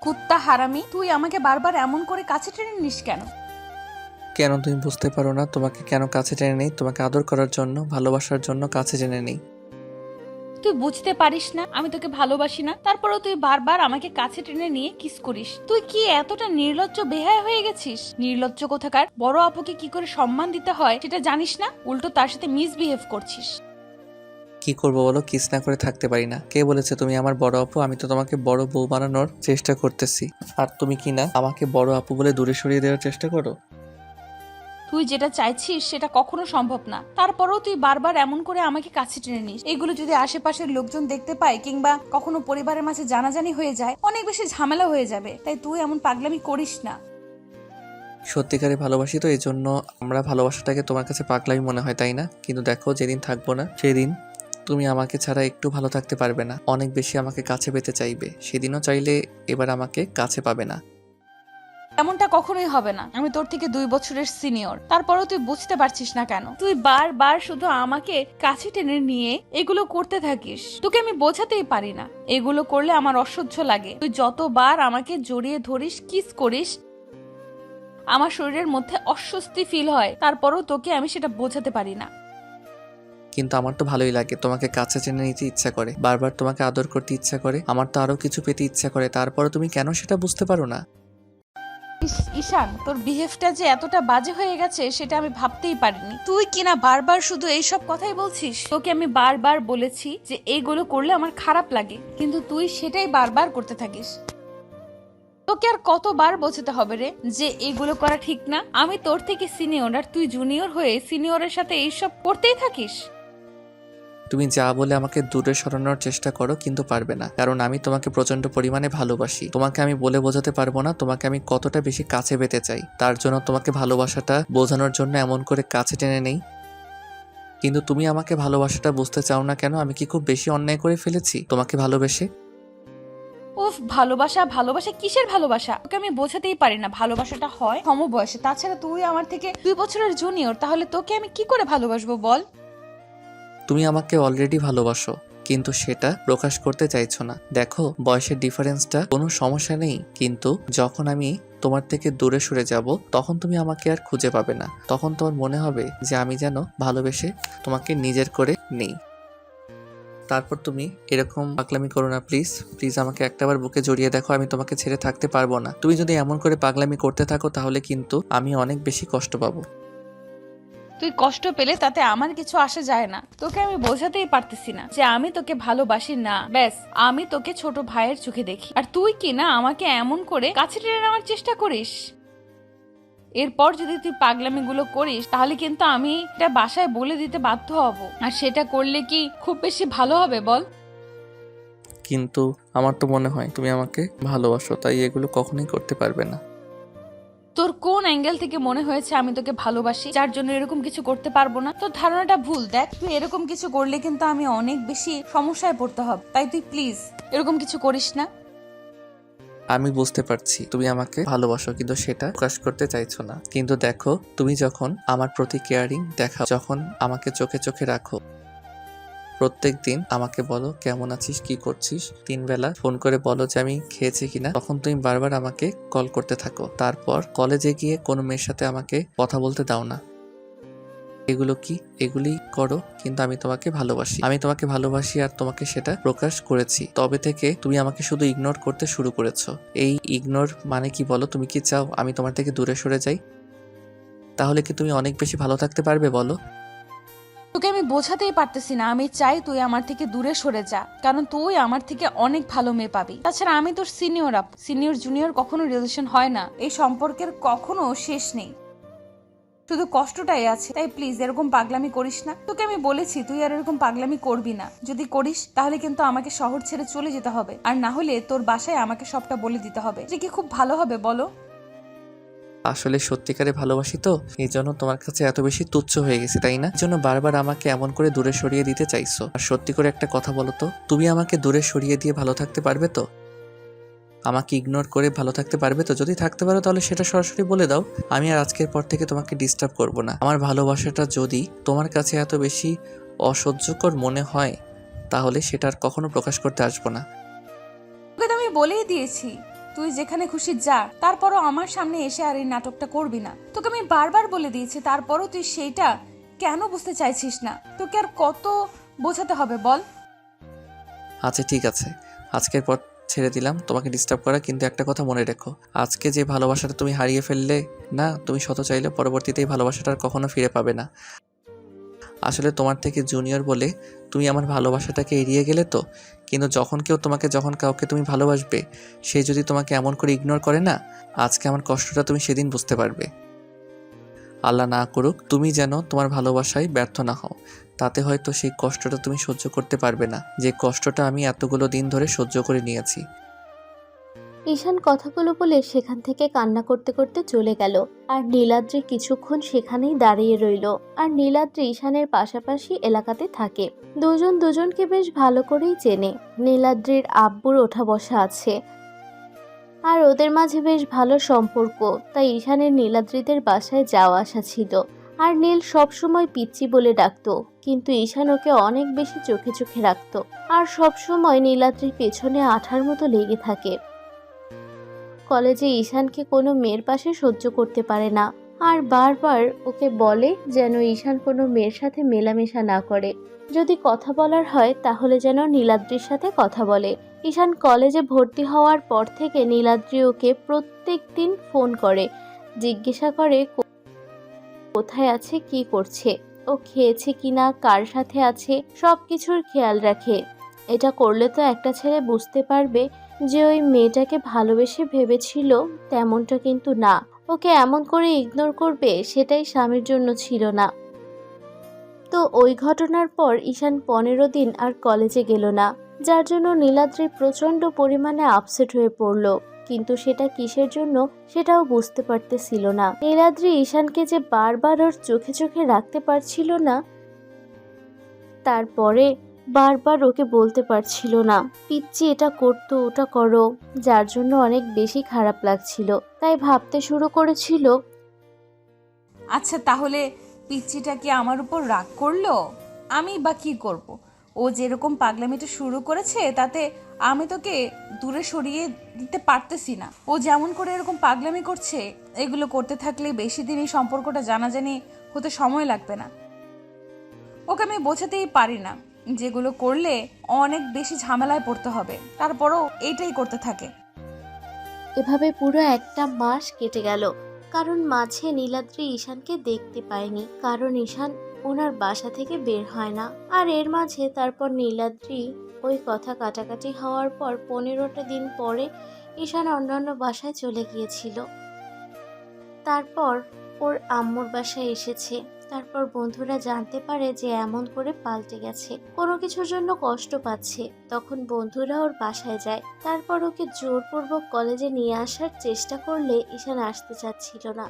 কুত্তা হারামি, তুই আমাকে বারবার এমন করে কাছে টেনে নিস কেন? কেন তুমি বুঝতে পারো না? তোমাকে কেন কাছে টেনে নেই? তোমাকে আদর করার জন্য, ভালোবাসার জন্য কাছে টেনে নেই। তুই বুঝতে পারিস না আমি তোকে ভালোবাসি না, তারপরেও তুই বারবার আমাকে কাছে টেনে নিয়ে কিস করিস। তুই কি এতটা নির্লজ্জ বেহায়া হয়ে গেছিস? নির্লজ্জ কোথাকার। বড় আপুকে কি করে সম্মান দিতে হয় সেটা জানিস না, উল্টো তার সাথে মিসবিহেভ করছিস। কি করবো বলো? কিস না করে থাকতে পারি না। কে বলেছে তুমি আমার বড় আপু? আমি তো তোমাকে বড় বউ বানানোর চেষ্টা করতেছি, আর তুমি কি না আমাকে বড় আপু বলে দূরে সরিয়ে দেওয়ার চেষ্টা করো। তুই যেটা চাইছিস সেটা কখনো সম্ভব না, তারপরেও তুই বারবার এমন করে আমাকে কাছে টেনে নিস। এগুলো যদি আশেপাশের লোকজন দেখতে পায় কিংবা কখনো পরিবারের মাঝে জানাজানি হয়ে যায়, অনেক বেশি ঝামেলা হয়ে যাবে। তাই তুই এমন পাগলামি করিস না। সত্যিকারে ভালোবাসি তো, এই জন্য আমরা ভালোবাসাটাকে তোমার কাছে পাগলামি মনে হয়, তাই না? কিন্তু দেখো, যেদিন থাকবো না সেদিন তুমি আমাকে ছাড়া একটু ভালো থাকতে পারবে না, অনেক বেশি আমাকে কাছে পেতে চাইবে। সেদিনও চাইলে এবার আমাকে কাছে পাবে না। এমনটা কখনোই হবে না। আমি তোর থেকে 2 বছরের সিনিয়র, তারপরেও তুই বুঝতে পারছিস না কেন? তুই বারবার শুধু আমাকে কাছে টেনে নিয়ে এগুলো করতে থাকিস। তোকে আমি বোঝাতেই পারি না, এগুলো করলে আমার অসহ্য লাগে। তুই যতবার আমাকে জড়িয়ে ধরিস, কিস করিস, আমার শরীরের মধ্যে অস্বস্তি ফিল হয়, তারপরেও তোকে আমি সেটা বোঝাতে পারি না। কিন্তু আমার তো ভালোই লাগে, তোমাকে কাছে টেনে নিতে ইচ্ছা করে, বারবার তোমাকে আদর করতে ইচ্ছা করে, আমার তো আরো কিছু পেতে ইচ্ছা করে। তারপরে তুমি কেন সেটা বুঝতে পারো না? ঈশান, তোর বিহেভটা যে এতটা বাজে হয়ে গেছে সেটা আমি ভাবতেই পারিনি। তুই কিনা বারবার শুধু এইসব কথাই বলছিস। তোকে আমি বারবার বলেছি যে এইগুলো করলে আমার খারাপ লাগে, কিন্তু তুই সেটাই বারবার করতে থাকিস। তোকে আর কতবার বোঝাতে হবে রে যে এগুলো করা ঠিক না? আমি তোর থেকে সিনিয়র আর তুই জুনিয়র হয়ে সিনিয়রের সাথে এইসব করতেই থাকিস। তুমি যা বলে আমাকে দূরে সরানোর চেষ্টা করো, কিন্তু পারবে না, কারণ আমি তোমাকে প্রচন্ড পরিমাণে ভালোবাসি। তোমাকে আমি বলে বোঝাতে পারবো না তোমাকে আমি কতটা বেশি কাছে পেতে চাই। তার জন্য তোমাকে ভালোবাসাটা বোঝানোর জন্য এমন করে কাছে টেনে নেই। কিন্তু তুমি আমাকে ভালোবাসাটা বুঝতে চাও না কেন? আমি কি খুব বেশি অন্যায় করে ফেলেছি তোমাকে ভালোবেসে? উফ, ভালোবাসা ভালোবাসা কিসের ভালোবাসা? তোকে আমি বোঝাতেই পারি না ভালোবাসাটা হয় সমবয়সে। তাছাড়া তুই আমার থেকে 2 বছরের জুনিয়র, তাহলে তোকে আমি কি করে ভালোবাসবো বল? তুমি আমাকে অলরেডি ভালোবাসো, কিন্তু সেটা প্রকাশ করতে চাইছো না। দেখো, বয়সের ডিফারেন্সটা কোনো সমস্যা নেই, কিন্তু যখন আমি তোমার থেকে দূরে সরে যাব তখন তুমি আমাকে আর খুঁজে পাবে না। তখন তোমার মনে হবে যে আমি যেন ভালোবেসে তোমাকে নিজের করে নেই। তারপর তুমি এরকম পাগলামি করো না, প্লিজ প্লিজ। আমাকে একটাবার বুকে জড়িয়ে দেখো, আমি তোমাকে ছেড়ে থাকতে পারবো না। তুমি যদি এমন করে পাগলামি করতে থাকো তাহলে কিন্তু আমি অনেক বেশি কষ্ট পাবো। তুই কষ্ট পেলে তাতে আমার কিছু আসে যায় না। তোকে আমি বোঝাতেই পারতেছি না যে আমি তোকে ভালোবাসি না। ব্যাস, আমি তোকে ছোট ভাইয়ের চোখে দেখি, আর তুই কি না আমাকে এমন করে কাছে টেনে নেওয়ার চেষ্টা করিস। এরপর যদি তুই পাগলামিগুলো করিস তাহলে কিন্তু আমি এটা বাসায় বলে দিতে বাধ্য হব, আর সেটা করলে কি খুব বেশি ভালো হবে বল? কিন্তু আমার তো মনে হয় তুমি আমাকে ভালোবাসো, তাই এগুলো কখনোই করতে পারবে না। তোর কোন অ্যাঙ্গেল থেকে মনে হয়েছে আমি তোকে ভালোবাসি যার জন্য এরকম কিছু করতে পারবো না? তোর ধারণাটা ভুল। দেখ, তুই এরকম কিছু করলে কিন্তু আমি অনেক বেশি সমস্যায় পড়তে হবে। তাই তুই প্লিজ এরকম কিছু করিস না। আমি বুঝতে পারছি তুমি আমাকে ভালোবাসো, কিন্তু সেটা প্রকাশ করতে চাইছো না। কিন্তু দেখো, তুমি যখন আমার প্রতি কেয়ারিং দেখাও, যখন আমাকে চোখে চোখে রাখো, প্রত্যেক দিন আমাকে বলো কেমন আছিস, কি করছিস, 3 বেলা ফোন করে বলো যে আমি খেয়েছি কিনা, তখন তুমি বারবার আমাকে কল করতে থাকো। তারপর কলেজে গিয়ে কোনো মেয়ের সাথে আমাকে কথা বলতে দাও না। এগুলো কি? এগুলি করো, কিন্তু আমি তোমাকে ভালোবাসি। আমি তোমাকে ভালোবাসি আর তোমাকে সেটা প্রকাশ করেছি। তবে থেকে তুমি আমাকে শুধু ইগনোর করতে শুরু করেছো। এই ইগনোর মানে কি বলো? তুমি কি চাও আমি তোমার থেকে দূরে সরে যাই? তাহলে কি তুমি অনেক বেশি ভালো থাকতে পারবে বলো? তোকে আমি বোঝাতেই পারতেছি না। আমি চাই তুই আমার থেকে দূরে সরে যা, কারণ তুই আমার থেকে অনেক ভালো মেয়ে পাবি। তাছাড়া আমি তোর সিনিয়র আপ, সিনিয়র জুনিয়র কখনো রিলেশন হয় না। এই সম্পর্কের কখনো শেষ নেই, শুধু কষ্টটাই আছে। তাই প্লিজ এরকম পাগলামি করিস না। তোকে আমি বলেছি তুই আর এরকম পাগলামি করবি না। যদি করিস তাহলে কিন্তু আমাকে শহর ছেড়ে চলে যেতে হবে, আর না হলে তোর বাসায় আমাকে সবটা বলে দিতে হবে। যে কি খুব ভালো হবে বলো? আসলে সত্যিকারে ভালোবাসি তো, এই জন্য তোমার কাছে এত বেশি তুচ্ছ হয়ে গেছে, তাই না? এই জন্য বারবার আমাকে এমন করে দূরে সরিয়ে দিতে চাইছো। আর সত্যি করে একটা কথা বলো তো, তুমি আমাকে দূরে সরিয়ে দিয়ে ভালো থাকতে পারবে তো? আমাকে ইগনোর করে ভালো থাকতে পারবে তো? যদি থাকতে পারো তাহলে সেটা সরাসরি বলে দাও। আমি আর আজকের পর থেকে তোমাকে ডিস্টার্ব করব না। আমার ভালোবাসাটা যদি তোমার কাছে এত বেশি অসহ্যকর মনে হয় তাহলে সেটা আর কখনো প্রকাশ করতে আসবো না। তোকে তো আমি বলেই দিয়েছি তুই যেখানে খুশি যা, তারপরও আমার সামনে এসে আর এই নাটকটা করবি না। তোকে আমি বারবার বলে দিয়েছি, তারপরও তুই সেইটা কেন বুঝতে চাইছিস না? তোকে আর কত বোঝাতে হবে বল? আচ্ছা ঠিক আছে, আজকের পর ছেড়ে দিলাম তোমাকে ডিস্টার্ব করা, কিন্তু একটা কথা মনে রেখো, আজকে যে ভালোবাসাটা তুমি হারিয়ে ফেললে না, তুমি শত চাইলে পরবর্তীতে এই ভালোবাসাটা আর কখনো ফিরে পাবে না। আসলে তোমার থেকে জুনিয়র বলে তুমি আমার ভালোবাসাটাকে এড়িয়ে গেলে তো, কিন্তু যখন কাউকে তুমি ভালোবাসবে, সে যদি তোমাকে এমন করে ইগনোর করে না, আজকে আমার কষ্টটা তুমি সেদিন বুঝতে পারবে। আল্লাহ না করুক তুমি যেন তোমার ভালোবাসায় ব্যর্থ না হও, তাতে হয়তো সেই কষ্টটা তুমি সহ্য করতে পারবে না, যে কষ্টটা আমি এতগুলো দিন ধরে সহ্য করে নিয়েছি। ঈশান কথাগুলো বলে সেখান থেকে কান্না করতে করতে চলে গেল। আর নীলাদ্রি কিছুক্ষণ সেখানেই দাঁড়িয়ে রইল। আর নীলাদ্রি ঈশানের পাশাপাশি এলাকাতে থাকে, দুজন দুজনকে বেশ ভালো করেই চেনে। নীলাদ্রির আব্বুর ওঠা বসা আছে, আর ওদের মাঝে বেশ ভালো সম্পর্ক, তাই ঈশানের নীলাদ্রিদের বাসায় যাওয়া আসা ছিল। আর নীল সবসময় পিচ্চি বলে ডাকতো, কিন্তু ঈশান ওকে অনেক বেশি চোখে চোখে রাখতো। আর সবসময় নীলাদ্রির পেছনে আঠার মতো লেগে থাকে। কলেজে ঈশানকে কোনো মেয়ের পাশে সহ্য করতে পারে না, আর বারবার ওকে বলে যেন ঈশান কোনো মেয়ের সাথে মেলামেশা না করে। যদি কথা বলার হয় তাহলে যেন নীলাদ্রির সাথে কথা বলে। ঈশান কলেজে ভর্তি হওয়ার পর থেকে নীলাদ্রি ওকে প্রত্যেক দিন ফোন করে, জিজ্ঞাসা করে কোথায় আছে, কি করছে, ও খেয়েছে কিনা, কার সাথে আছে, সব কিছুর খেয়াল রাখে। এটা করলে তো একটা ছেলে বুঝতে পারবে যে ওই মেয়েটাকে ভালোবেসে ভেবেছিল, তেমনটা কিন্তু না। ওকে এমন করে ইগনোর করবে সেটাই স্বামীর জন্য ছিল না। তো ওই ঘটনার পর ঈশান 15 দিন আর কলেজে গেল না, যার জন্য নীলাদ্রি প্রচণ্ড পরিমাণে আপসেট হয়ে পড়ল। কিন্তু সেটা কিসের জন্য সেটাও বুঝতে পারতেছিল না। নীলাদ্রি ঈশানকে যে বারবার ওর চোখে চোখে রাখতে পারছিল না, তারপরে বারবার ওকে বলতে পারছিল না পিচ্চি এটা করতো ওটা করো, যার জন্য অনেক বেশি খারাপ লাগছিল। তাই ভাবতে শুরু করেছিল, আচ্ছা তাহলে পিচ্চিটা কি আমার উপর রাগ করলো? আমি বা কি করব? ও যেরকম পাগলামিটা শুরু করেছে তাতে আমি তোকে দূরে সরিয়ে দিতে পারতেছি না। ও যেমন করে এরকম পাগলামি করছে, এগুলো করতে থাকলে বেশি দিন এই সম্পর্কটা জানাজানি হতে সময় লাগবে না। ওকে আমি বোঝাতেই পারি না, যেগুলো করলে অনেক বেশি ঝামেলায় পড়তে হবে, তারপরও এইটাই করতে থাকে। এভাবে পুরো একটা মাস কেটে গেল। কারণ মাঝে নীলাদ্রি ঈশানকে দেখতে পায়নি, কারণ ঈশান ওনার বাসা থেকে বের হয় না। আর এর মাঝে তারপর নীলাদ্রি ওই কথা কাটাকাটি হওয়ার পর 15টা দিন পরে ঈশান অন্যান্য বাসায় চলে গিয়েছিল। তারপর ওর আম্মুর বাসায় এসেছে। তারপর বন্ধুরা জানতে পারে যে এমন করে পাল্টে গেছে, কোনো কিছুর জন্য কষ্ট পাচ্ছে। তখন বন্ধুরা ওর বাসায় যায়। তারপর ওকে জোরপূর্বক কলেজে নিয়ে আসার চেষ্টা করলে ঈশান আসতে চাচ্ছিল না।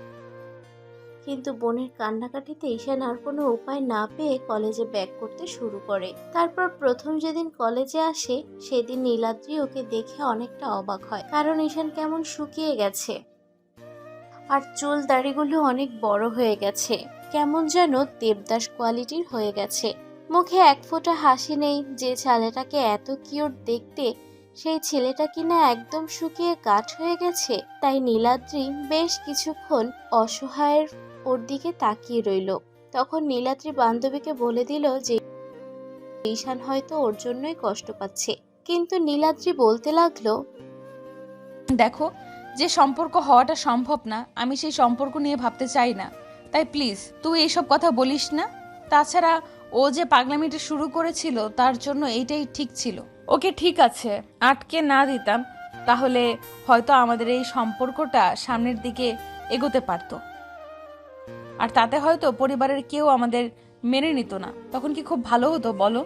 কিন্তু বোনের কান্নাকাটিতে ঈশান আর কোনো উপায় না পেয়ে কলেজে ব্যাক করতে শুরু করে। তারপর প্রথম যেদিন কলেজে আসে সেদিন নীলাদ্রি ওকে দেখে অনেকটা অবাক হয়, কারণ ঈশান কেমন শুকিয়ে গেছে, আর চুল দাড়িগুলো অনেক বড় হয়ে গেছে, কেমন যেন দেবদাস কোয়ালিটির হয়ে গেছে। মুখে এক ফোঁটা হাসি নেই। যে ছেলেটাকে এত কিউট দেখতে, সেই ছেলেটা কিনা একদম শুকিয়ে কাঠ হয়ে গেছে। তাই নীলাদ্রি বেশ কিছুক্ষণ অসহায়ের ওর দিকে তাকিয়ে রইল। তখন নীলাদ্রি বান্ধবীকে বলে দিল যে ঈশান হয়তো ওর জন্যই কষ্ট পাচ্ছে। কিন্তু নীলাদ্রি বলতে লাগলো, দেখো, যে সম্পর্ক হওয়াটা সম্ভব না, আমি সেই সম্পর্ক নিয়ে ভাবতে চাই না। তাই প্লিজ তুই এইসব কথা বলিস না। তাছাড়া ও যে পাগলামিটা শুরু করেছিল তার জন্য এইটাই ঠিক ছিল। ওকে ঠিক আছে আটকে না দিতাম তাহলে হয়তো আমাদের এই সম্পর্কটা সামনের দিকে এগোতে পারতো, আর তাতে হয়তো পরিবারের কেউ আমাদের মেনে নিত না। তখন কি খুব ভালো হতো বলো?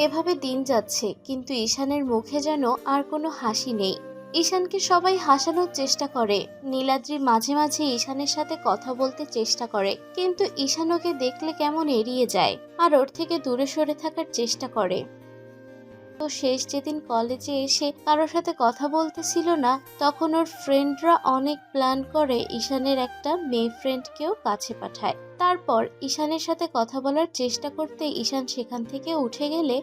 এভাবে দিন যাচ্ছে, কিন্তু ঈশানের মুখে যেন আর কোনো হাসি নেই। ঈশানকে সবাই হাসানোর চেষ্টা করে। নীলাদ্রি মাঝে মাঝে ঈশানের সাথে কথা বলতে চেষ্টা করে, কিন্তু ঈশান ওকে দেখলে কেমন এড়িয়ে যায় আর ওর থেকে দূরে সরে থাকার চেষ্টা করে। তো শেষ যেদিন কলেজে এসে কারোর সাথে কথা বলতেছিল না, তখন ওর ফ্রেন্ডরা অনেক প্ল্যান করে ঈশানের একটা মেয়ে ফ্রেন্ডকেও কাছে পাঠায়। তারপর ঈশানের সাথে কথা বলার চেষ্টা করতে ঈশান সেখান থেকে উঠে গেলে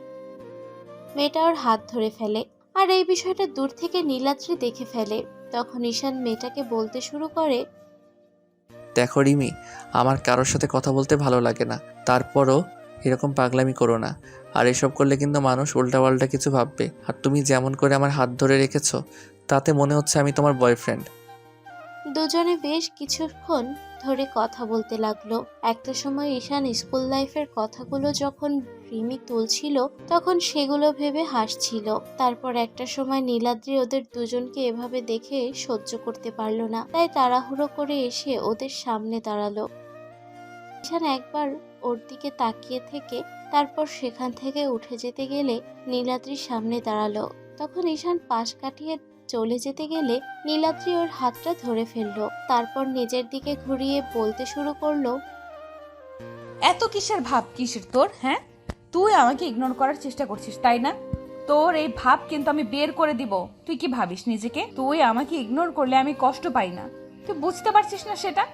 মেয়েটা ওর হাত ধরে ফেলে আর এই বিষয়টা দূর থেকে নীলাদ্রি দেখে ফেলে। তখন ঈশান মেয়েটাকে বলতে শুরু করে, দেখো রিমি, আমার কারোর সাথে কথা বলতে ভালো লাগে না, তারপরও এরকম পাগলামি করো না। আর এসব করলে কিন্তু মানুষ উল্টাপাল্টা কিছু ভাববে। আর তুমি যেমন করে আমার হাত ধরে রেখেছো তাতে মনে হচ্ছে আমি তোমার বয়ফ্রেন্ড। দুজনে বেশ কিছুক্ষণ ধরে কথা বলতে লাগলো। একটা সময় ঈশান স্কুল লাইফের কথাগুলো যখন রিমি তুলছিল তখন সেগুলো ভেবে হাসছিল। তারপর একটা সময় নীলাদ্রি ওদের দুজনকে এভাবে দেখে সহ্য করতে পারলো না, তাই তাড়াহুড়ো করে এসে ওদের সামনে দাঁড়ালো। ঈশান একবার ওর দিকে তাকিয়ে থেকে তারপর সেখান থেকে উঠে যেতে গেলে নীলাদ্রির সামনে দাঁড়ালো। তখন ঈশান পাশ কাটিয়ে চলে যেতে গেলে নীলাদ্রি ওর হাতটা ধরে ফেললো। তারপর নিজের দিকে ঘুরিয়ে বলতে শুরু করলো, এত কিসের ভাব কিসের তোর? হ্যাঁ, তুই আমাকে ইগনোর করার চেষ্টা করছিস তাই না? তোর এই ভাব কিন্তু আমি বের করে দিব। তুই কি ভাবিস নিজেকে? তুই আমাকে ইগনোর করলে আমি কষ্ট পাই না, তুই বুঝতে পারছিস না সেটা?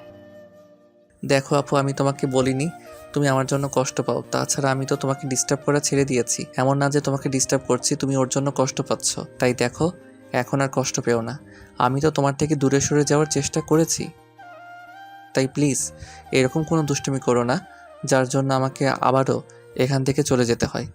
দেখো আপু, আমি তোমাকে বলিনি তুমি আমার জন্য কষ্ট পাও। তাছাড়া আমি তো তোমাকে ডিস্টার্ব করা ছেড়ে দিয়েছি। এমন না যে তোমাকে ডিস্টার্ব করছি, তুমি ওর জন্য কষ্ট পাচ্ছ। তাই দেখো, এখন আর কষ্ট পেও না। আমি তো তোমার থেকে দূরে সরে যাওয়ার চেষ্টা করেছি। তাই প্লিজ এরকম কোনো দুষ্টুমি করো না যার জন্য আমাকে আবারও এখান থেকে চলে যেতে হয়।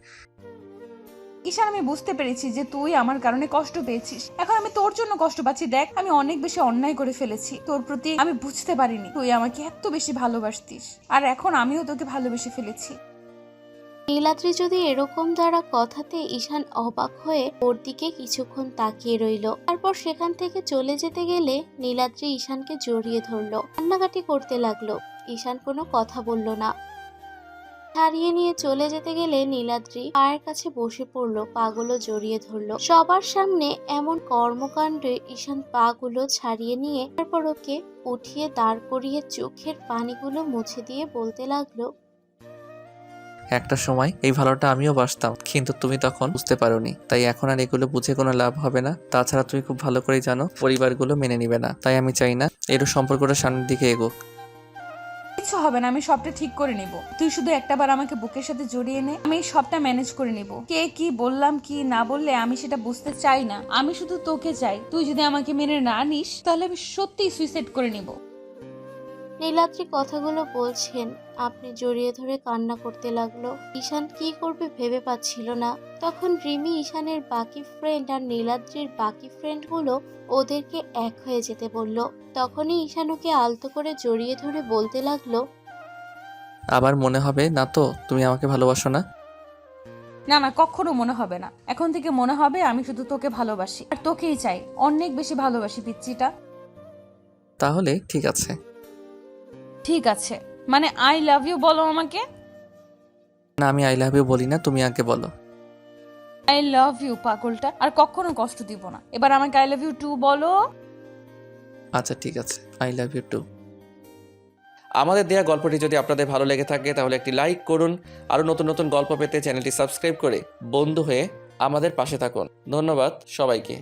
ঈশান, আমি বুঝতে পেরেছি যে তুই আমার কারণে কষ্ট পেয়েছিস। এখন আমি তোর জন্য কষ্ট পাচ্ছি। দেখ, আমি অনেক বেশি অন্যায় করে ফেলেছি তোর প্রতি। আমি বুঝতে পারিনি তুই আমাকে এত বেশি ভালোবাসতিস, আর এখন আমিও তোকে ভালোবেসে ফেলেছি। নীলাদ্রি যদি এরকম দ্বারা কথাতে ঈশান অবাক হয়ে ওর দিকে কিছুক্ষণ তাকিয়ে রইল। তারপর সেখান থেকে চলে যেতে গেলে নীলাদ্রি ঈশানকে জড়িয়ে ধরলো, কান্নাকাটি করতে লাগলো। ঈশান কোনো কথা বলল না। ছাড়িয়ে নিয়ে চলে যেতে গেলে নীলাদ্রি পায়ের কাছে বসে পড়লো, পাগুলো জড়িয়ে ধরলো। সবার সামনে এমন কর্মকাণ্ডে ঈশান পাগুলো ছাড়িয়ে নিয়ে তারপর ওকে উঠিয়ে দাঁড় করিয়ে চোখের পানিগুলো মুছে দিয়ে বলতে লাগলো, একটা সময় এই ভালোটা আমিও বাসতাম, কিন্তু তুমি তখন বুঝতে পারোনি। তাই এখন আর এগুলো বুঝে কোনো লাভ হবে না। তাছাড়া তুমি খুব ভালো করেই জানো পরিবারগুলো মেনে নিবে না। তাই আমি চাই না এর সম্পর্কটা সামনের দিকে এগোক। কিছু হবে না, আমি সবটা ঠিক করে নিব। তুই শুধু একটাবার আমাকে বুকের সাথে জড়িয়ে নে, আমি সবটা ম্যানেজ করে নিব। কে কি বললাম কি না বললে আমি সেটা বুঝতে চাই না। আমি শুধু তোকে চাই। তুই যদি আমাকে মেনে না নিস তাহলে আমি সত্যিই সুইসাইড করে নিব। নীলাদ্রি কথাগুলো বলছেন আপনি জড়িয়ে ধরে কান্না করতে লাগলো। ঈশান কি করবে ভেবে পাচ্ছিল না। তখন রিমি ঈশানের বাকি ফ্রেন্ড আর নীলাদ্রির বাকি ফ্রেন্ডগুলো ওদেরকে এক হয়ে যেতে বলল। তখনই ঈশান ওকে আলতো করে জড়িয়ে ধরে বলতে লাগলো, আবার মনে হবে না তো তুমি আমাকে ভালোবাসো না? না না, কখনো মনে হবে না। এখন থেকে মনে হবে আমি শুধু তোকে ভালোবাসি, আর তোকেই চাই। অনেক বেশি ভালোবাসি পিচ্চিটা। তাহলে ঠিক আছে। ঠিক আছে মানে আই লাভ ইউ বলো আমাকে। না, আমি আই লাভ ইউ বলি না, তুমি আগে বলো। আই লাভ ইউ পাগলটা, আর কখনো কষ্ট দিব না। এবার আমাকে আই লাভ ইউ টু বলো। আচ্ছা ঠিক আছে, আই লাভ ইউ টু। আমাদের দেয়া গল্পটি যদি আপনাদের ভালো লেগে থাকে তাহলে একটি লাইক করুন। আরও নতুন নতুন গল্প পেতে চ্যানেলটি সাবস্ক্রাইব করে বন্ধু হয়ে আমাদের পাশে থাকুন। ধন্যবাদ সবাইকে।